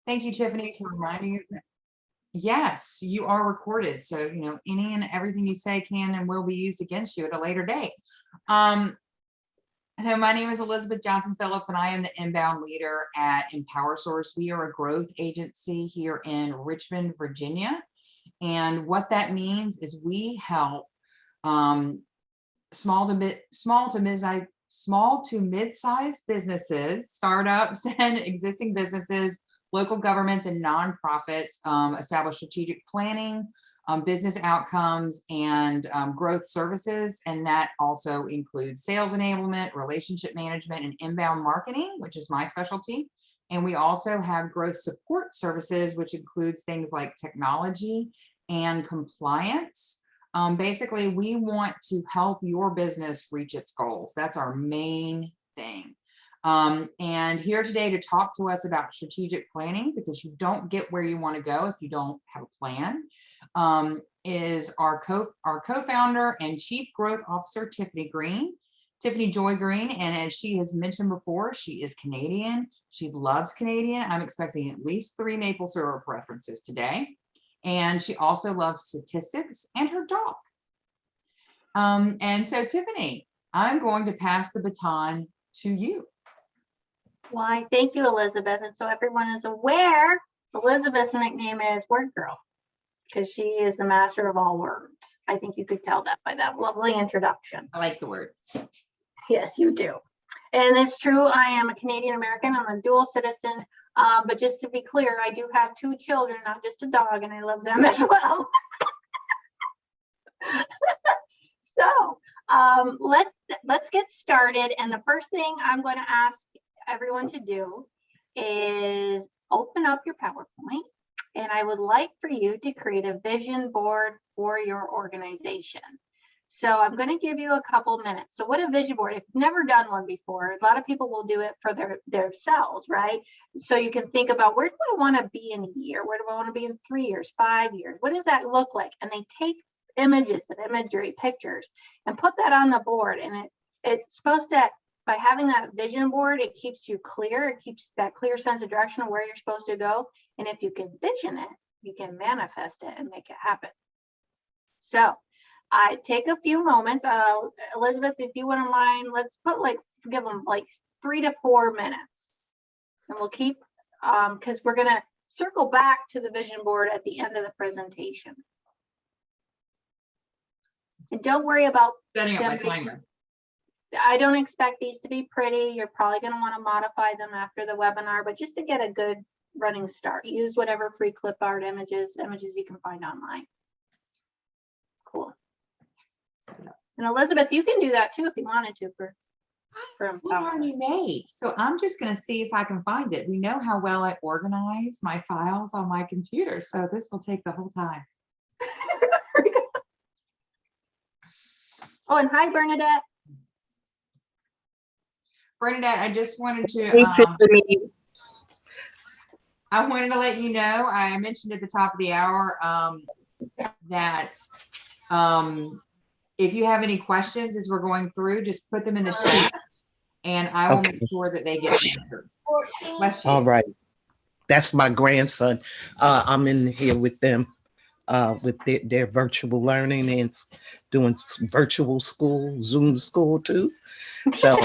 Thank you, Tiffany, for reminding you. Yes, you are recorded. So, any and everything you say can and will be used against you at a later date. So my name is Elizabeth Johnson Phillips, and I am the inbound leader at MPWRSource. We are a growth agency here in Richmond, Virginia. And what that means is we help small to mid-sized businesses, startups, and existing businesses, local governments, and nonprofits establish strategic planning, business outcomes, and growth services. And that also includes sales enablement, relationship management, and inbound marketing, which is my specialty. And we also have growth support services, which includes things like technology and compliance. Basically, we want to help your business reach its goals. That's our main thing. And here today to talk to us about strategic planning, because you don't get where you want to go if you don't have a plan, is our co-founder and chief growth officer, Tiffany Joy Green. And as she has mentioned before, she is Canadian. She loves Canadian. I'm expecting at least 3 maple syrup references today. And she also loves statistics and her dog. And so, Tiffany, I'm going to pass the baton to you. Why, thank you, Elizabeth. And so everyone is aware, Elizabeth's nickname is Word Girl, because she is the master of all words. I think you could tell that by that lovely introduction. I like the words. Yes, you do. And it's true, I am a Canadian American. I'm a dual citizen. But just to be clear, I do have 2 children, not just a dog, and I love them as well. So let's get started. And the first thing I'm going to ask everyone to do is open up your PowerPoint, and I would like for you to create a vision board for your organization. So I'm going to give you a couple minutes. So what a vision board, if you've never done one before, a lot of people will do it for themselves, right? So you can think about, where do I want to be in a year? Where do I want to be in 3 years, 5 years? What does that look like? And they take images and imagery, pictures, and put that on the board. And it's supposed to, by having that vision board, it keeps you clear. It keeps that clear sense of direction of where you're supposed to go. And if you can vision it, you can manifest it and make it happen. So I take a few moments. Elizabeth, if you wouldn't mind, let's give them like 3 to 4 minutes. And we'll keep, because we're going to circle back to the vision board at the end of the presentation. And don't worry about setting up my timer. I don't expect these to be pretty. You're probably going to want to modify them after the webinar, but just to get a good running start, use whatever free clip art images you can find online. Cool. And Elizabeth, you can do that too if you wanted to for already made. So I'm just going to see if I can find it. We know how well I organize my files on my computer, so this will take the whole time. Oh, and hi, Bernadette. Bernadette, I just wanted to I wanted to let you know, I mentioned at the top of the hour that if you have any questions as we're going through, just put them in the chat and I will make sure that they get answered. All right. That's my grandson. I'm in here with them with their virtual learning and doing virtual school, Zoom school too. So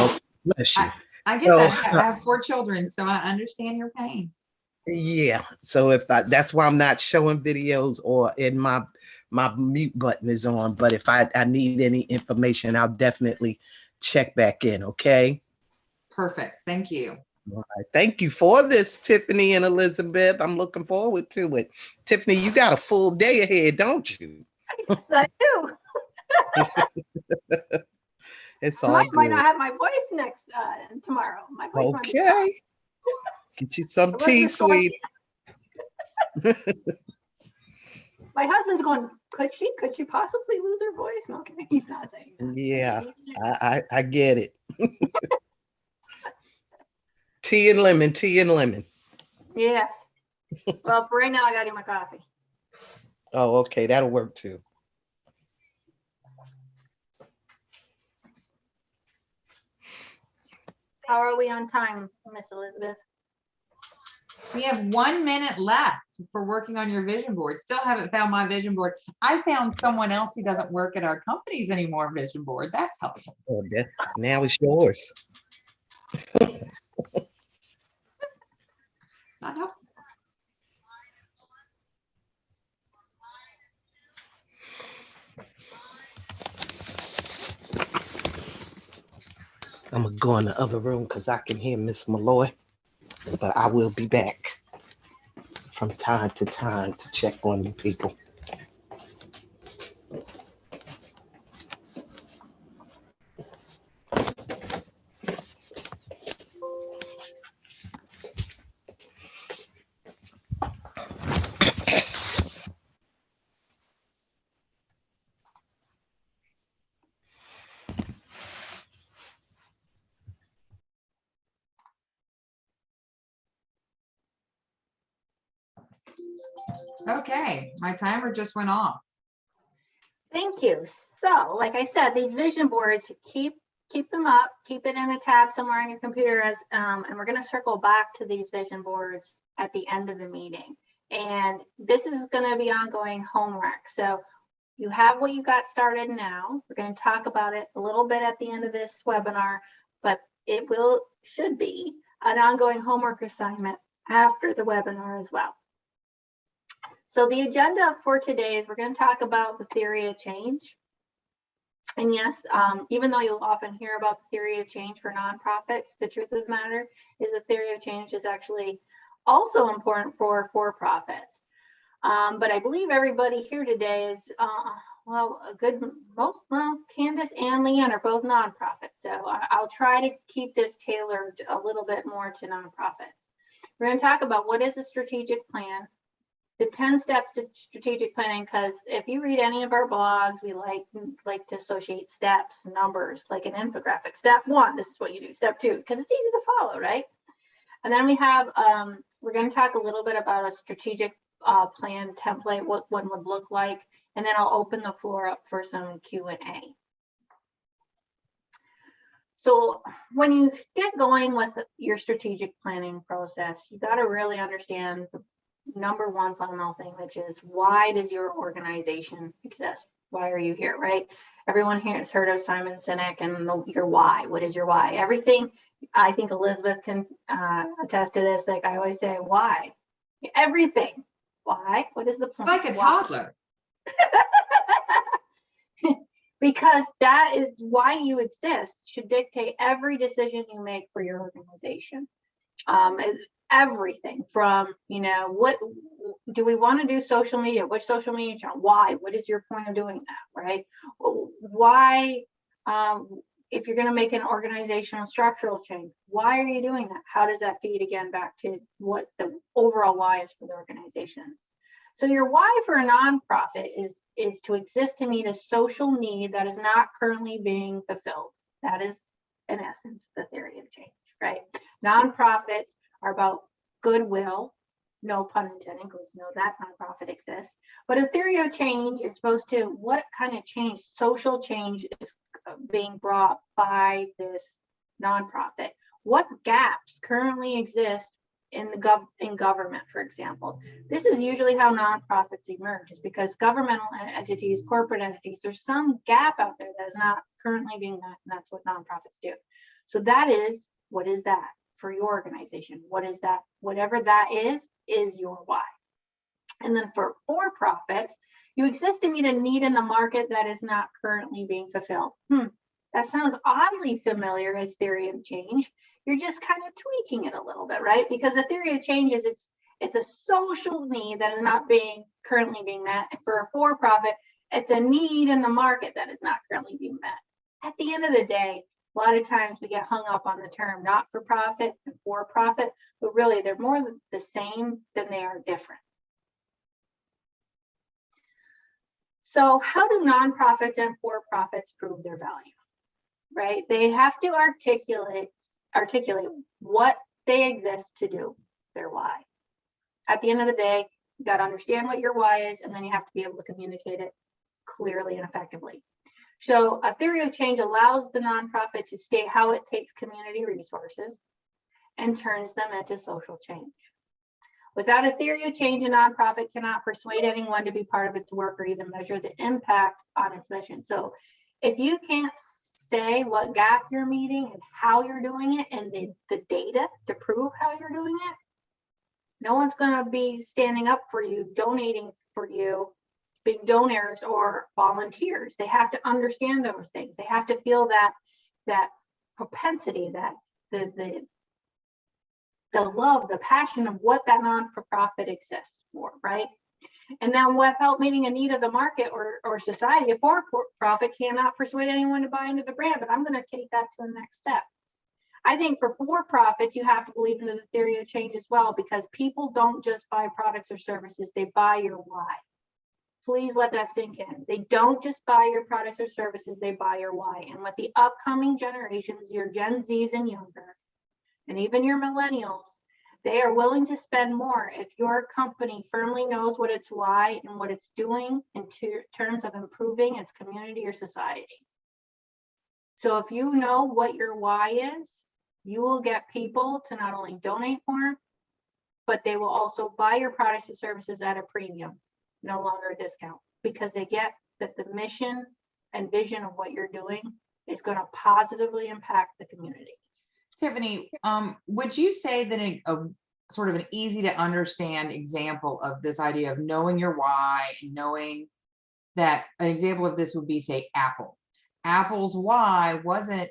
bless you. I get that. I have 4 children, so I understand your pain. Yeah. So that's why I'm not showing videos, or in my mute button is on. But if I need any information, I'll definitely check back in. Okay. Perfect. Thank you. All right. Thank you for this, Tiffany and Elizabeth. I'm looking forward to it. Tiffany, you got a full day ahead, don't you? Yes, I do. It's all good. Might not have my voice next tomorrow. My voice okay. Get you some tea, sweet. My husband's going, could she possibly lose her voice? No, okay, he's not saying that. Yeah, I get it. Tea and lemon. Yes. Well, for right now, I got you my coffee. Oh, okay, that'll work too. How are we on time, Miss Elizabeth? We have 1 minute left for working on your vision board. Still haven't found my vision board. I found someone else who doesn't work at our companies anymore vision board. That's helpful. Oh, now it's yours. Not helpful. I'm gonna go in the other room because I can hear Miss Malloy, but I will be back from time to time to check on you people. Okay, my timer just went off. Thank you. So, like I said, these vision boards, keep them up, keep it in a tab somewhere on your computer as, and we're going to circle back to these vision boards at the end of the meeting. And this is going to be ongoing homework. So you have what you got started now. We're going to talk about it a little bit at the end of this webinar, but it should be an ongoing homework assignment after the webinar as well. So the agenda for today is we're going to talk about the theory of change. And yes, even though you'll often hear about the theory of change for nonprofits, the truth of the matter is the theory of change is actually also important for for-profits. But I believe everybody here today is, well, Candace and Leanne are both nonprofits. So I'll try to keep this tailored a little bit more to nonprofits. We're going to talk about what is a strategic plan, the 10 steps to strategic planning, because if you read any of our blogs, we like to associate steps, numbers, like an infographic. Step 1, this is what you do. Step 2, because it's easy to follow, right? And then we have, we're going to talk a little bit about a strategic plan template, what one would look like, and then I'll open the floor up for some Q&A. So when you get going with your strategic planning process, you got to really understand the number one fundamental thing, which is, why does your organization exist? Why are you here, right? Everyone here has heard of Simon Sinek and your why. What is your why? Everything, I think Elizabeth can attest to this. Like I always say, why? Everything. Why? What is the point? It's like a toddler. Because that is why you exist, should dictate every decision you make for your organization. Everything from, what do we want to do? Social media, which social media channel? Why? What is your point of doing that, right? Why, if you're going to make an organizational structural change, why are you doing that? How does that feed again back to what the overall why is for the organization? So your why for a nonprofit is to exist to meet a social need that is not currently being fulfilled. That is, in essence, the theory of change, right? Nonprofits are about goodwill, no pun intended, because you know that nonprofit exists. But a theory of change is supposed to, what kind of change, social change is being brought by this nonprofit? What gaps currently exist in government, for example? This is usually how nonprofits emerge, is because governmental entities, corporate entities, there's some gap out there that is not currently being met, and that's what nonprofits do. So that is, what is that for your organization? What is that? Whatever that is your why. And then for profits, you exist to meet a need in the market that is not currently being fulfilled. That sounds oddly familiar as theory of change. You're just kind of tweaking it a little bit, right? Because the theory of change is it's a social need that is not currently being met. And for a for-profit, it's a need in the market that is not currently being met. At the end of the day, a lot of times we get hung up on the term not-for-profit and for-profit, but really they're more the same than they are different. So how do nonprofits and for-profits prove their value, right? They have to articulate what they exist to do, their why. At the end of the day, you got to understand what your why is, and then you have to be able to communicate it clearly and effectively. So a theory of change allows the nonprofit to state how it takes community resources and turns them into social change. Without a theory of change, a nonprofit cannot persuade anyone to be part of its work or even measure the impact on its mission. So if you can't say what gap you're meeting and how you're doing it and the data to prove how you're doing it, no one's going to be standing up for you, donating for you, being donors or volunteers. They have to understand those things. They have to feel that propensity, that the love, the passion of what that non-for-profit exists for, right? And then without meeting a need of the market or society, a for-profit cannot persuade anyone to buy into the brand, but I'm going to take that to the next step. I think for for-profits, you have to believe in the theory of change as well, because people don't just buy products or services, they buy your why. Please let that sink in. They don't just buy your products or services, they buy your why. And with the upcoming generations, your Gen Zs and younger, and even your millennials, they are willing to spend more if your company firmly knows what its why and what it's doing in terms of improving its community or society. So if you know what your why is, you will get people to not only donate more, but they will also buy your products and services at a premium, no longer a discount, because they get that the mission and vision of what you're doing is going to positively impact the community. Tiffany, would you say that a sort of an easy to understand example of this idea of knowing your why and knowing that an example of this would be, say, Apple. Apple's why wasn't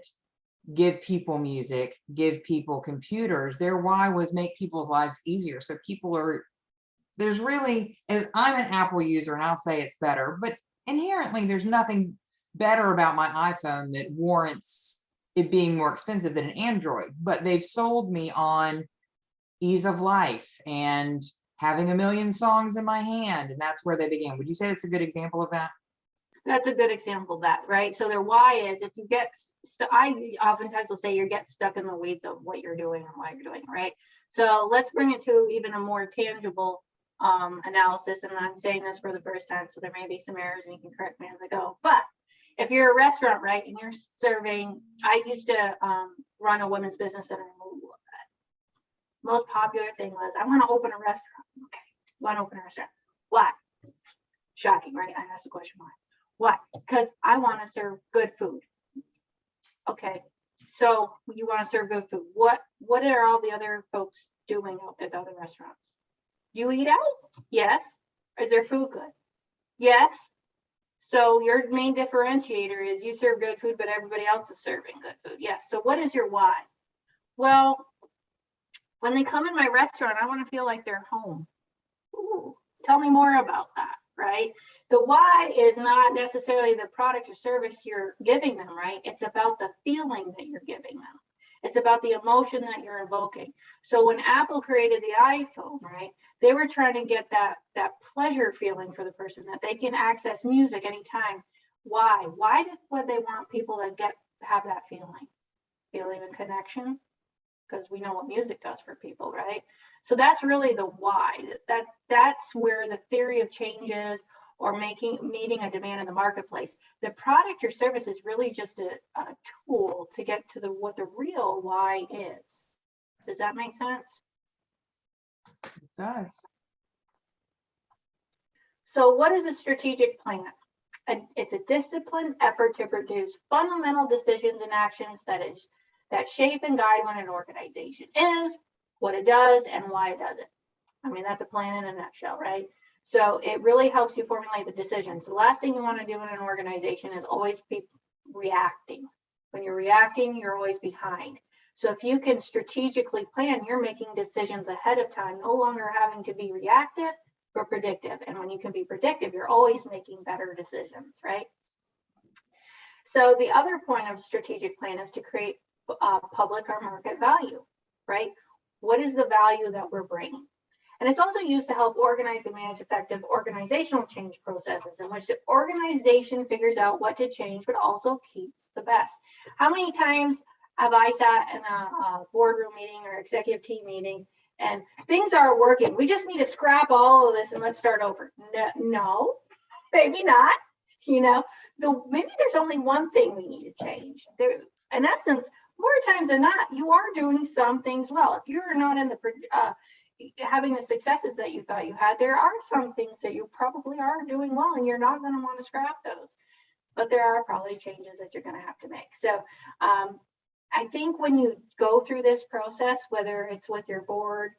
give people music, give people computers. Their why was make people's lives easier. So people are, there's really, as I'm an Apple user and I'll say it's better, but inherently there's nothing better about my iPhone that warrants it being more expensive than an Android, but they've sold me on ease of life and having a million songs in my hand. And that's where they began. Would you say it's a good example of that? That's a good example of that, right? So their why is, if you get, I oftentimes will say you get stuck in the weeds of what you're doing and why you're doing, right? So let's bring it to even a more tangible analysis. And I'm saying this for the first time, so there may be some errors and you can correct me as I go. But if you're a restaurant, right, and you're serving, I used to run a women's business center. Most popular thing was, I want to open a restaurant. Okay, you want to open a restaurant. Why? Shocking, right? I asked the question why. Why? Because I want to serve good food. Okay, so you want to serve good food. What are all the other folks doing out at the other restaurants? Do you eat out? Yes. Is their food good? Yes. So your main differentiator is you serve good food, but everybody else is serving good food. Yes. So what is your why? Well, when they come in my restaurant, I want to feel like they're home. Ooh, tell me more about that, right? The why is not necessarily the product or service you're giving them, right? It's about the feeling that you're giving them. It's about the emotion that you're evoking. So when Apple created the iPhone, right, they were trying to get that pleasure feeling for the person, that they can access music anytime. Why? Why would they want people to have that feeling of connection? Because we know what music does for people, right? So that's really the why. That's where the theory of change is, or meeting a demand in the marketplace. The product or service is really just a tool to get to what the real why is. Does that make sense? It does. So what is a strategic plan? It's a disciplined effort to produce fundamental decisions and actions that shape and guide what an organization is, what it does, and why it does it. I mean, that's a plan in a nutshell, right? So it really helps you formulate the decisions. The last thing you want to do in an organization is always be reacting. When you're reacting, you're always behind. So if you can strategically plan, you're making decisions ahead of time, no longer having to be reactive, but predictive. And when you can be predictive, you're always making better decisions, right? So the other point of strategic plan is to create public or market value, right? What is the value that we're bringing? And it's also used to help organize and manage effective organizational change processes in which the organization figures out what to change, but also keeps the best. How many times have I sat in a boardroom meeting or executive team meeting and things aren't working? We just need to scrap all of this and let's start over. No, maybe not. You know, maybe there's only one thing we need to change. In essence, more times than not, you are doing some things well. If you're not in the having the successes that you thought you had, there are some things that you probably are doing well, and you're not going to want to scrap those. But there are probably changes that you're going to have to make. So I think when you go through this process, whether it's with your board,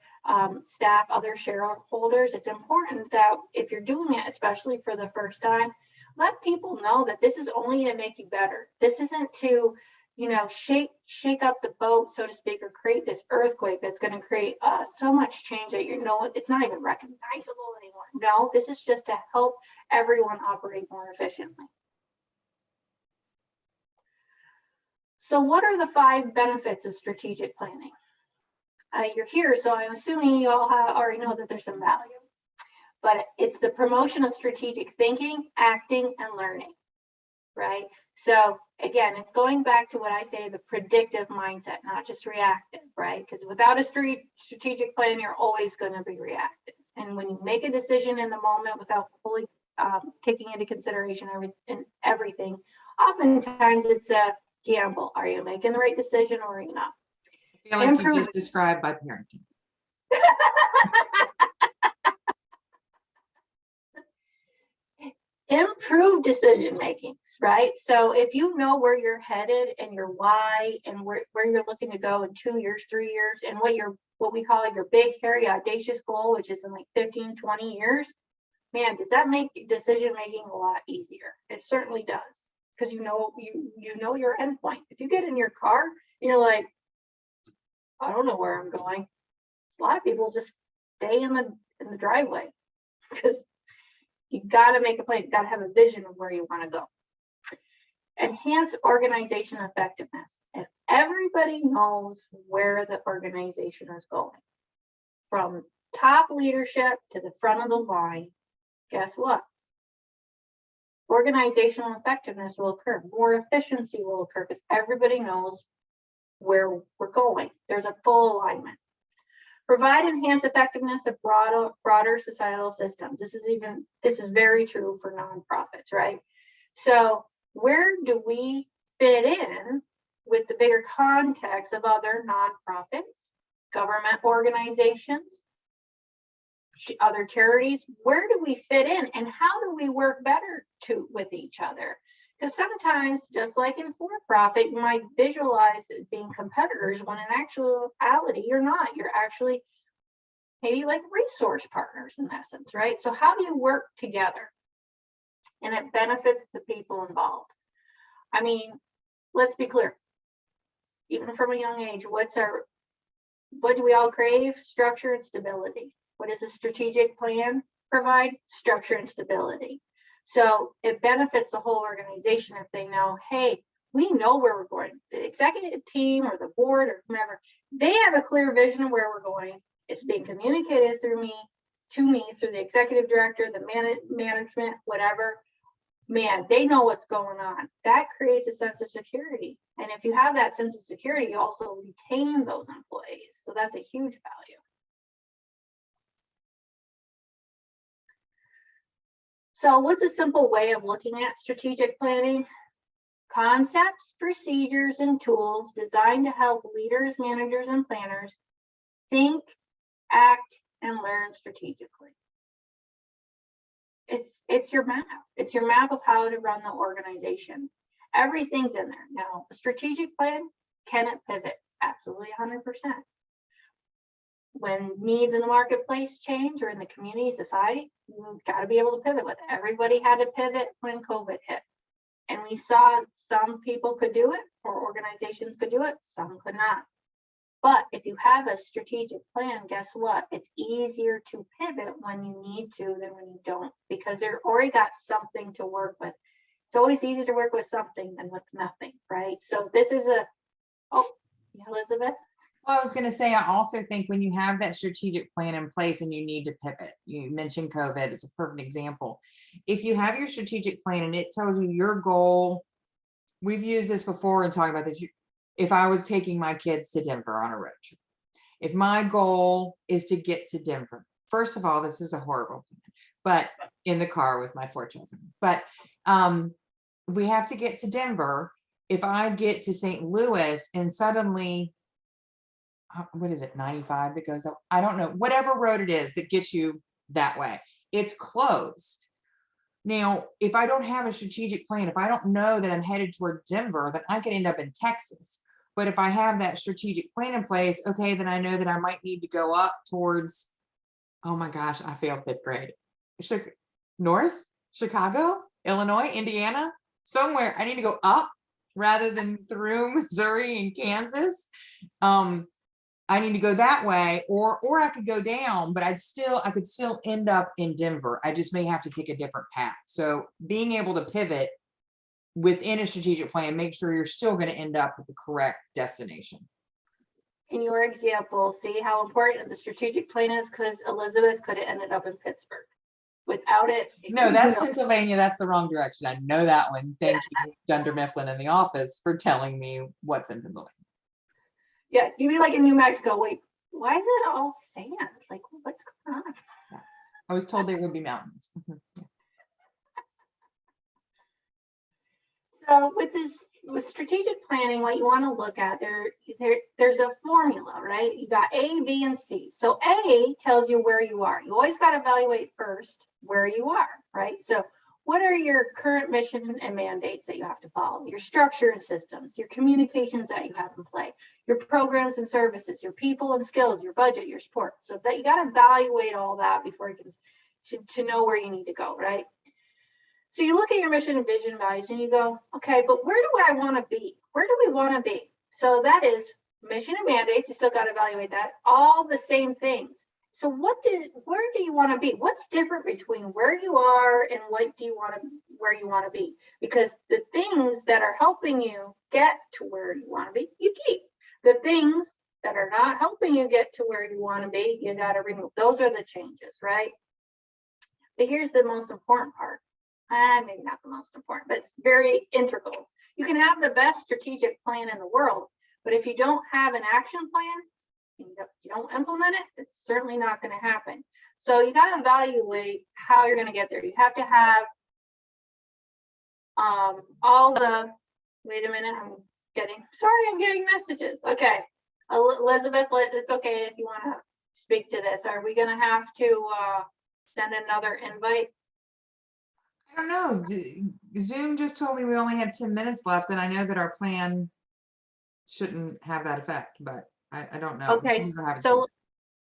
staff, other shareholders, it's important that if you're doing it, especially for the first time, let people know that this is only to make you better. This isn't to, you know, shake up the boat, so to speak, or create this earthquake that's going to create so much change that, you know, it's not even recognizable anymore. No, this is just to help everyone operate more efficiently. So what are the 5 benefits of strategic planning? You're here, so I'm assuming you all already know that there's some value. But it's the promotion of strategic thinking, acting, and learning, right? So again, it's going back to what I say, the predictive mindset, not just reactive, right? Because without a strategic plan, you're always going to be reactive. And when you make a decision in the moment without fully taking into consideration everything, oftentimes it's a gamble. Are you making the right decision or are you not? I feel like you just described my parenting. Improve decision makings, right? So if you know where you're headed and your why and where you're looking to go in 2 years, 3 years, and what we call your big, hairy, audacious goal, which is in like 15, 20 years, man, does that make decision making a lot easier? It certainly does, because you know your endpoint. If you get in your car, you're like, I don't know where I'm going. A lot of people just stay in the driveway because you got to make a plan. You got to have a vision of where you want to go. Enhance organization effectiveness. If everybody knows where the organization is going, from top leadership to the front of the line, guess what? Organizational effectiveness will occur. More efficiency will occur because everybody knows where we're going. There's a full alignment. Provide enhanced effectiveness of broader societal systems. This is very true for nonprofits, right? So where do we fit in with the bigger context of other nonprofits, government organizations, other charities? Where do we fit in, and how do we work better with each other? Because sometimes, just like in for-profit, you might visualize it being competitors when in actuality you're not. You're actually maybe like resource partners in essence, right? So how do you work together? And it benefits the people involved. I mean, let's be clear. Even from a young age, what do we all crave? Structure and stability. What does a strategic plan provide? Structure and stability. So it benefits the whole organization if they know, hey, we know where we're going. The executive team or the board or whomever, they have a clear vision of where we're going. It's being communicated to me through the executive director, the management, whatever. Man, they know what's going on. That creates a sense of security. And if you have that sense of security, you also retain those employees. So that's a huge value. So what's a simple way of looking at strategic planning? Concepts, procedures, and tools designed to help leaders, managers, and planners think, act, and learn strategically. It's your map. It's your map of how to run the organization. Everything's in there. Now, a strategic plan, can it pivot? Absolutely 100%. When needs in the marketplace change or in the community, society, you've got to be able to pivot with it. Everybody had to pivot when COVID hit. And we saw some people could do it, or organizations could do it, some could not. But if you have a strategic plan, guess what? It's easier to pivot when you need to than when you don't, because they've already got something to work with. It's always easier to work with something than with nothing, right? So this is Elizabeth? Well, I was going to say, I also think when you have that strategic plan in place and you need to pivot, you mentioned COVID, it's a perfect example. If you have your strategic plan and it tells you your goal, we've used this before and talking about that. If I was taking my kids to Denver on a road trip, if my goal is to get to Denver, first of all, this is a horrible thing, but in the car with my 4 children, but we have to get to Denver. If I get to St. Louis and suddenly what is it, 95 that goes up? I don't know, whatever road it is that gets you that way. It's closed. Now, if I don't have a strategic plan, if I don't know that I'm headed toward Denver, then I could end up in Texas. But if I have that strategic plan in place, okay, then I know that I might need to go up towards, oh my gosh, I failed 5th grade. North, Chicago, Illinois, Indiana, somewhere. I need to go up rather than through Missouri and Kansas. I need to go that way, or I could go down, but I could still end up in Denver. I just may have to take a different path. So being able to pivot within a strategic plan, make sure you're still going to end up with the correct destination. In your example, see how important the strategic plan is, because Elizabeth could have ended up in Pittsburgh. Without it. No, that's Pennsylvania. That's the wrong direction. I know that one. Thank you, Dunder Mifflin in the office, for telling me what's in Pennsylvania. Yeah, you'd be like in New Mexico. Wait, why is it all sand? Like, what's going on? Yeah. I was told there would be mountains. So with strategic planning, what you want to look at, there's a formula, right? You got A, B, and C. So A tells you where you are. You always got to evaluate first where you are, right? So what are your current mission and mandates that you have to follow? Your structure and systems, your communications that you have in play, your programs and services, your people and skills, your budget, your support. So that you got to evaluate all that before you can to know where you need to go, right? So you look at your mission and vision values and you go, okay, but where do I want to be? Where do we want to be? So that is mission and mandates. You still got to evaluate that. All the same things. So where do you want to be? What's different between where you are and where you want to be? Because the things that are helping you get to where you want to be, you keep. The things that are not helping you get to where you want to be, you got to remove. Those are the changes, right? But here's the most important part. Maybe not the most important, but it's very integral. You can have the best strategic plan in the world, but if you don't have an action plan, you don't implement it, it's certainly not going to happen. So you got to evaluate how you're going to get there. You have to have all the, wait a minute, I'm getting messages. Okay, Elizabeth, it's okay if you want to speak to this. Are we going to have to send another invite? I don't know. Zoom just told me we only had 10 minutes left, and I know that our plan shouldn't have that effect, but I don't know. Okay, so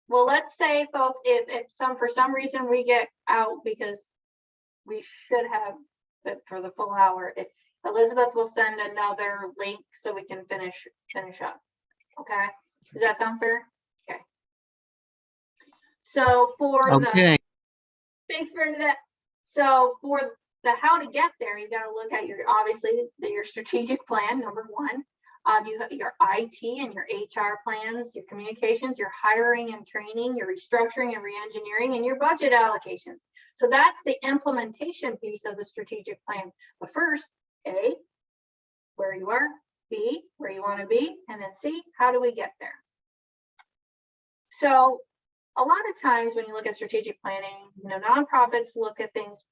well, let's say, folks, if for some reason we get out, because we should have it for the full hour, if Elizabeth will send another link so we can finish up. Okay, does that sound fair? Okay. So thanks Bernadette. So for the how to get there, you got to look at your strategic plan, number one. You have your IT and your HR plans, your communications, your hiring and training, your restructuring and reengineering, and your budget allocations. So that's the implementation piece of the strategic plan. But first, A, where you are, B, where you want to be, and then C, how do we get there? So a lot of times when you look at strategic planning, nonprofits look at things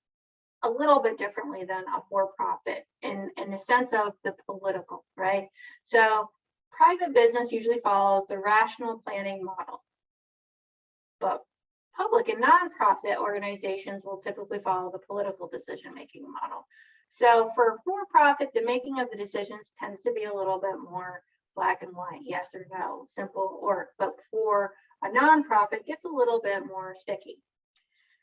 a little bit differently than a for-profit in the sense of the political, right? So private business usually follows the rational planning model, but public and nonprofit organizations will typically follow the political decision-making model. So for-profit, the making of the decisions tends to be a little bit more black and white, yes or no, simple, but for a nonprofit, it gets a little bit more sticky.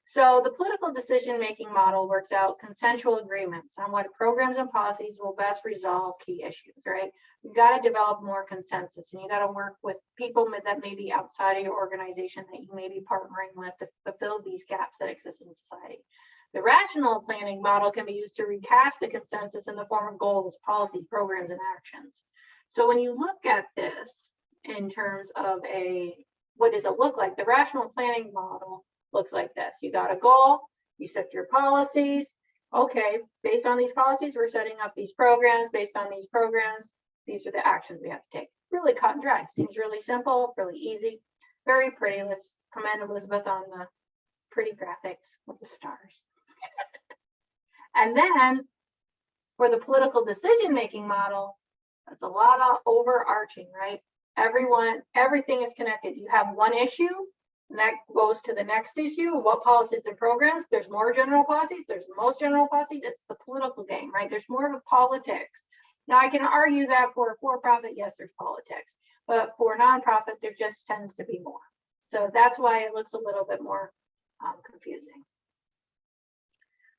So the political decision-making model works out consensual agreements on what programs and policies will best resolve key issues, right? You got to develop more consensus, and you got to work with people that may be outside of your organization that you may be partnering with to fulfill these gaps that exist in society. The rational planning model can be used to recast the consensus in the form of goals, policies, programs, and actions. So when you look at this in terms of what does it look like? The rational planning model looks like this. You got a goal, you set your policies. Okay, based on these policies, we're setting up these programs. Based on these programs, these are the actions we have to take. Really cut and dry. Seems really simple, really easy, very pretty. Let's commend Elizabeth on the pretty graphics with the stars. And then for the political decision-making model, that's a lot of overarching, right? Everything is connected. You have one issue, and that goes to the next issue. What policies and programs? There's more general policies. There's the most general policies. It's the political game, right? There's more of a politics. Now, I can argue that for a for-profit, yes, there's politics, but for nonprofit, there just tends to be more. So that's why it looks a little bit more confusing.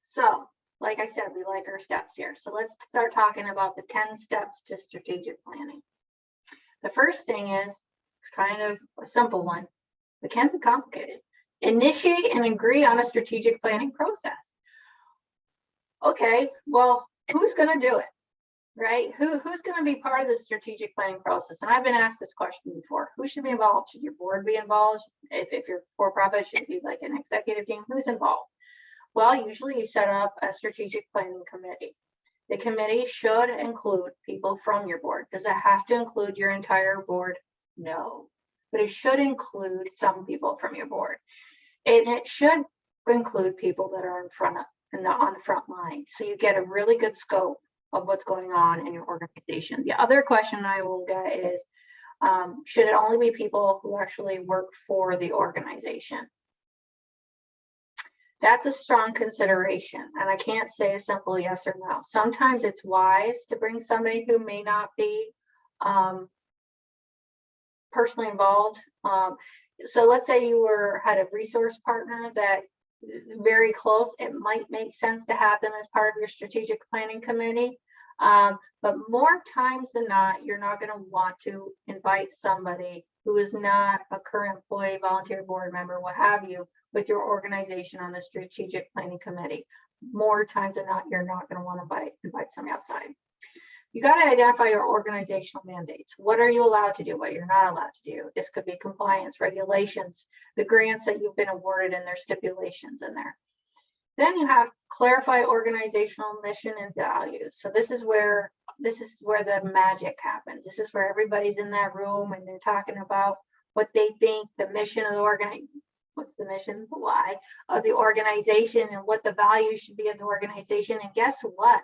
So, like I said, we like our steps here. So let's start talking about the 10 steps to strategic planning. The first thing is, it's kind of a simple one. It can be complicated. Initiate and agree on a strategic planning process. Okay, well, who's going to do it, right? Who's going to be part of the strategic planning process? And I've been asked this question before. Who should be involved? Should your board be involved? If you're for-profit, should it be like an executive team? Who's involved? Well, usually you set up a strategic planning committee. The committee should include people from your board. Does it have to include your entire board? No, but it should include some people from your board. And it should include people that are on the front line. So you get a really good scope of what's going on in your organization. The other question I will get is, should it only be people who actually work for the organization? That's a strong consideration, and I can't say a simple yes or no. Sometimes it's wise to bring somebody who may not be personally involved. So let's say you had a resource partner that very close, it might make sense to have them as part of your strategic planning committee. But more times than not, you're not going to want to invite somebody who is not a current employee, volunteer, board member, what have you, with your organization on the strategic planning committee. More times than not, you're not going to want to invite somebody outside. You got to identify your organizational mandates. What are you allowed to do? What you're not allowed to do? This could be compliance, regulations, the grants that you've been awarded, and there's stipulations in there. Then you have clarify organizational mission and values. So this is where the magic happens. This is where everybody's in that room and they're talking about what they think the mission of the organization. What's the mission, the why of the organization, and what the values should be of the organization. And guess what?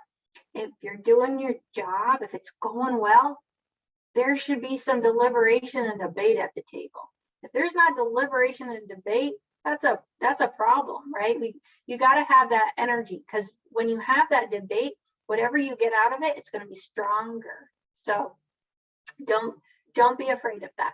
If you're doing your job, if it's going well, there should be some deliberation and debate at the table. If there's not deliberation and debate, that's a problem, right? You got to have that energy, because when you have that debate, whatever you get out of it, it's going to be stronger. So don't be afraid of that.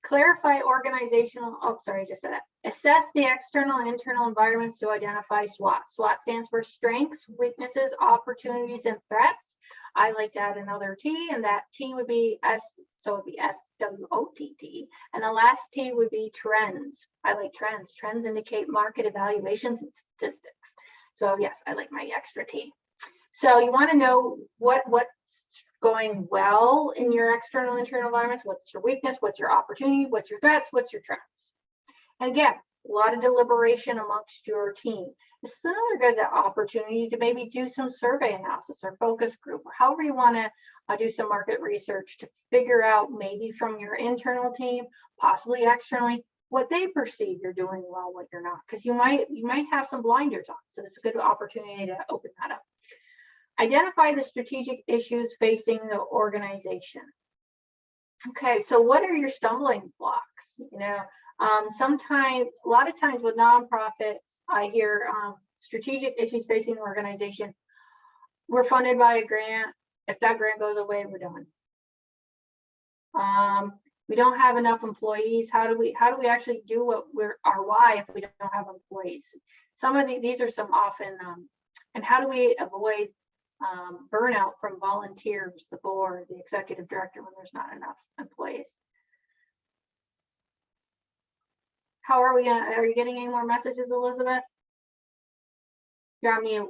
Clarify organizational, I just said that. Assess the external and internal environments to identify SWOT. SWOT stands for strengths, weaknesses, opportunities, and threats. I like to add another T, and that T would be S, so it would be SWOTT. And the last T would be trends. I like trends. Trends indicate market evaluations and statistics. So yes, I like my extra T. So you want to know what's going well in your external and internal environments. What's your weakness? What's your opportunity? What's your threats? What's your trends? And again, a lot of deliberation amongst your team. This is another good opportunity to maybe do some survey analysis or focus group, or however you want to do some market research to figure out, maybe from your internal team, possibly externally, what they perceive you're doing well, what you're not, because you might have some blinders on. So it's a good opportunity to open that up. Identify the strategic issues facing the organization. Okay, so what are your stumbling blocks? A lot of times with nonprofits, I hear strategic issues facing the organization. We're funded by a grant. If that grant goes away, we're done. We don't have enough employees. How do we actually do our why if we don't have employees? Some of these are some often, and how do we avoid burnout from volunteers, the board, the executive director, when there's not enough employees? Are you getting any more messages, Elizabeth? You're on mute.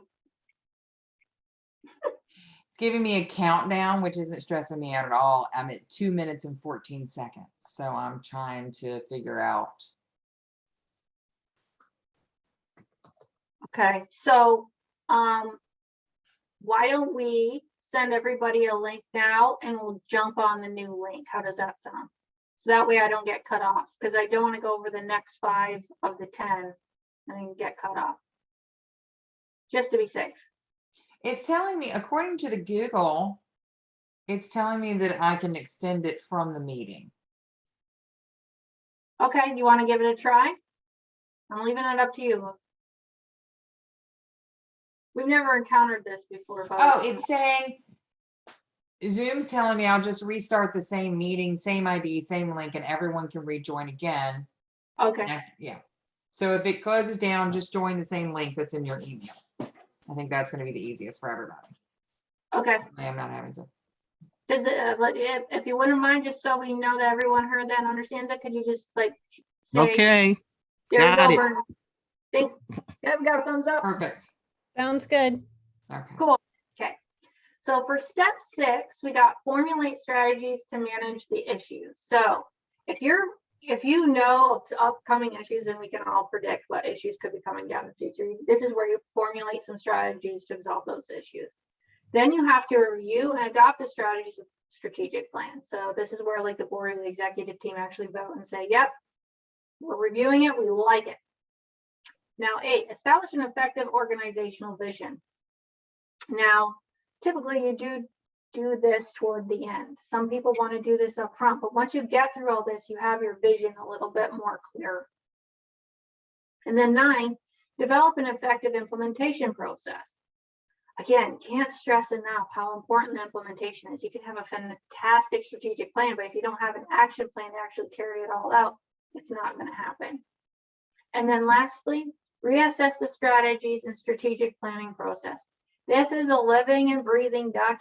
It's giving me a countdown, which isn't stressing me out at all. I'm at 2 minutes and 14 seconds. So I'm trying to figure out. Okay, so why don't we send everybody a link now and we'll jump on the new link? How does that sound? So that way I don't get cut off, because I don't want to go over the next 5 of the 10 and then get cut off, just to be safe. It's telling me, according to the Google, it's telling me that I can extend it from the meeting. Okay, you want to give it a try? I'm leaving it up to you. We've never encountered this before, but Oh, it's saying, Zoom's telling me I'll just restart the same meeting, same ID, same link, and everyone can rejoin again. okay. Yeah. So if it closes down, just join the same link that's in your email. I think that's going to be the easiest for everybody. Okay. I am not having to. Does it, if you wouldn't mind, just so we know that everyone heard that and understands it, could you just like say, Okay, there you got go, it. Vernon. Thanks. Yeah, we got a thumbs up. Perfect. Sounds good. Okay. Cool. Okay. So for step 6, we got formulate strategies to manage the issues. So if you know of upcoming issues, and we can all predict what issues could be coming down in the future, this is where you formulate some strategies to resolve those issues. Then you have to review and adopt the strategies of strategic plan. So this is where like the board or the executive team actually vote and say, yep, we're reviewing it, we like it. Now 8, establish an effective organizational vision. Now, typically you do this toward the end. Some people want to do this up front, but once you get through all this, you have your vision a little bit more clear. And then 9, develop an effective implementation process. Again, can't stress enough how important the implementation is. You can have a fantastic strategic plan, but if you don't have an action plan to actually carry it all out, it's not going to happen. And then lastly, reassess the strategies and strategic planning process. This is a living and breathing document